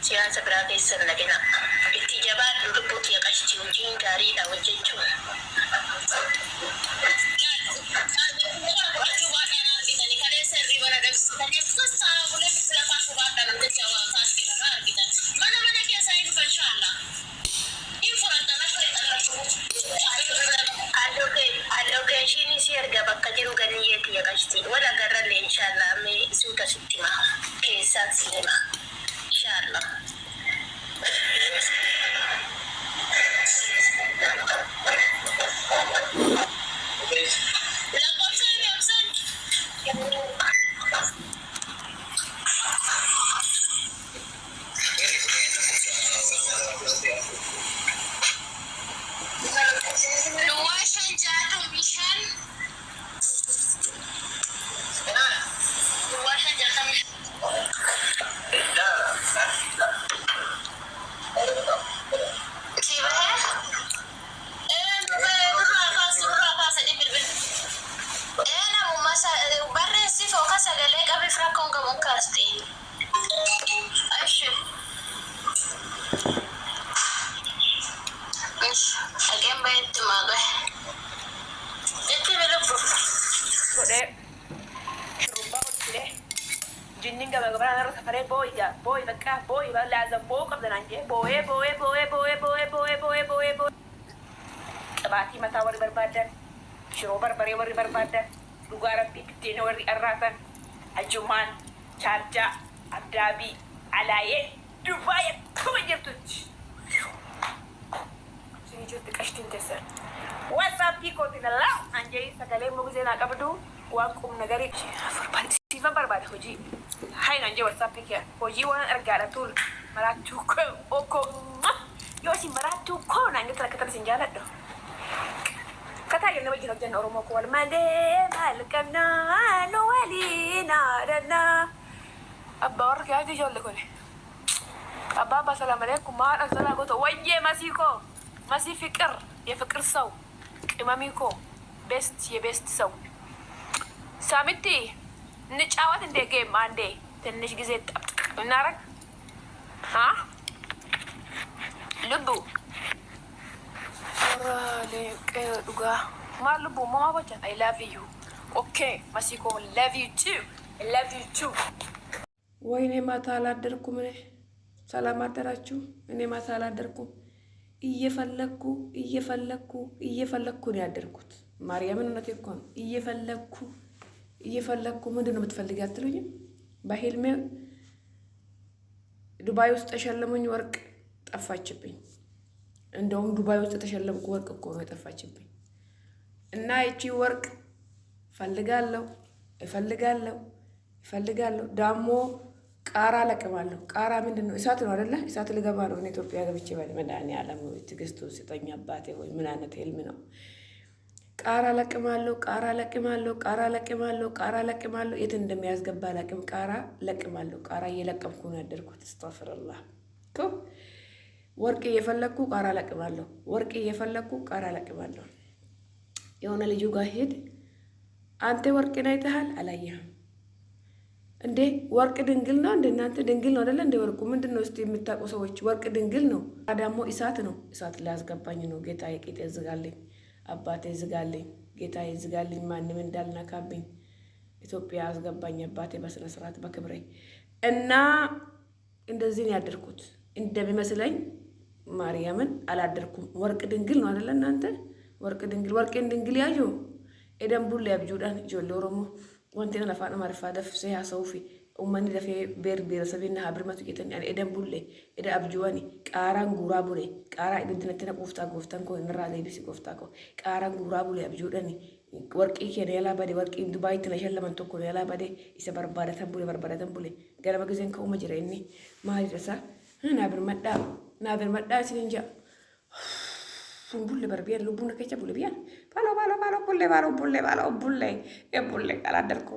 siyaasa biraa keessa hin lagina. Itti jabaadhu lubbuutti yaqashtii hojiin gaariidha hojjechuun. Allocation si erga bakka jiru ganiyyeetti yaqashtii wala garralle inshallah me suuta sitti maa keessaa sinima inshallah. Jinning gaba gaba na rasa fare boy ya boy baka boy ba lazam bo qabdan anje boy tabati mata wari barbadan shiro barbare wari barbadan dugara piktine wari arratan ajuman charja abdabi alaye dubai kuma jirtuch sini jot kashtin tesar whatsapp piko tinala anje sagale mugzena qabdu wa kum nagari afur parti sifa barbada hoji hay nanje whatsapp pika hoji wan argala tul Maraattuu koo yoo si maraattuu koo naan gata akka taphisiin jaaladhu. Kataa yoo nama jira hojjanna Oromoo koo wal malee maal qabnaa nu waliin haadhannaa. Abbaa warra kee ijoollee kone. Abbaa abbaa salaam alaikum maadha salaa goota wayyee masii koo masii ፍቅር የፍቅር ሰው ቅመሚ koo ቤስት የቤስት ሰው ሳሚቲ እንጫወት እንደ ጌም አንዴ ትንሽ ጊዜ ጠብቅ እናረግ ልቡ ዱጋ ማን ልቡ ማማ ቦቻ አይ ላቭ ዩ ኦኬ ማሲኮ ላቭ ዩ ቱ ላቭ ዩ ቱ ወይኔ ማታ አላደርኩም እኔ ሰላም አደራችሁ እኔ ማታ አላደርኩም እየፈለኩ ነው ያደርኩት ማርያምን እውነቴ እኮ ነው እየፈለኩ ምንድነው የምትፈልጊ አትሉኝም በህልሜ ዱባይ ውስጥ ተሸለሙኝ ወርቅ ጠፋችብኝ እንደውም ዱባይ ውስጥ ተሸለምኩ ወርቅ እኮ ነው የጠፋችብኝ እና እቺ ወርቅ እፈልጋለሁ ዳሞ ቃራ ለቅማለሁ ቃራ ምንድነው እሳት ነው አይደለ እሳት ልገባ ነው እኔ ኢትዮጵያ ገብቼ በመዳኒ ዓለም ትግስቱ ስጠኝ አባቴ ወይ ምን አይነት ህልም ነው ቃራ ለቅማለሁ የት እንደሚያስገባ ለቅም ቃራ ለቅማለሁ ቃራ እየለቀምኩ ነው ያደርኩት አስተግፍሩላህ ወርቅ እየፈለኩ ቃራ ለቅማለሁ የሆነ ልጁ ጋር ሄድ አንተ ወርቅ አይተሃል አላየህም እንዴ ወርቅ ድንግል ነው እንደ እናንተ ድንግል ነው አይደል እንደ ወርቁ ምንድነው እስቲ የምታውቁ ሰዎች ወርቅ ድንግል ነው አዳሞ እሳት ነው እሳት ሊያስገባኝ ነው ጌታዬ ቂጤ ዝጋልኝ አባቴ ዝጋልኝ ጌታዬ ዝጋልኝ ማንም እንዳልነካብኝ ኢትዮጵያ አስገባኝ አባቴ በስነ ስርዓት በክብሬ እና እንደዚህ ነው ያደርኩት እንደሚመስለኝ ማርያምን አላደርኩም ወርቅ ድንግል ነው አይደል እናንተ ወርቅ ድንግል ያዩ ኤደንቡል ያብጁዳን ጆሎ ኦሮሞ wanti na faana marifadaf se ha saufi ummani dafe ber sabina habrimatu yetan yani eden bulle eda abjuwani qaran gura bure qara idintina qoftan ko inra leebisi qofta ko qaran gura bure abjudani warqi ke yala bade warqi dubai tana shallaman tokko yala bade isa barbadatan bule garaba gizen ka umma jira inni maali dasa na bir madda sininja bulle barbiyan lubuna kecha bulle biyan palo bulle e bulle aladar ko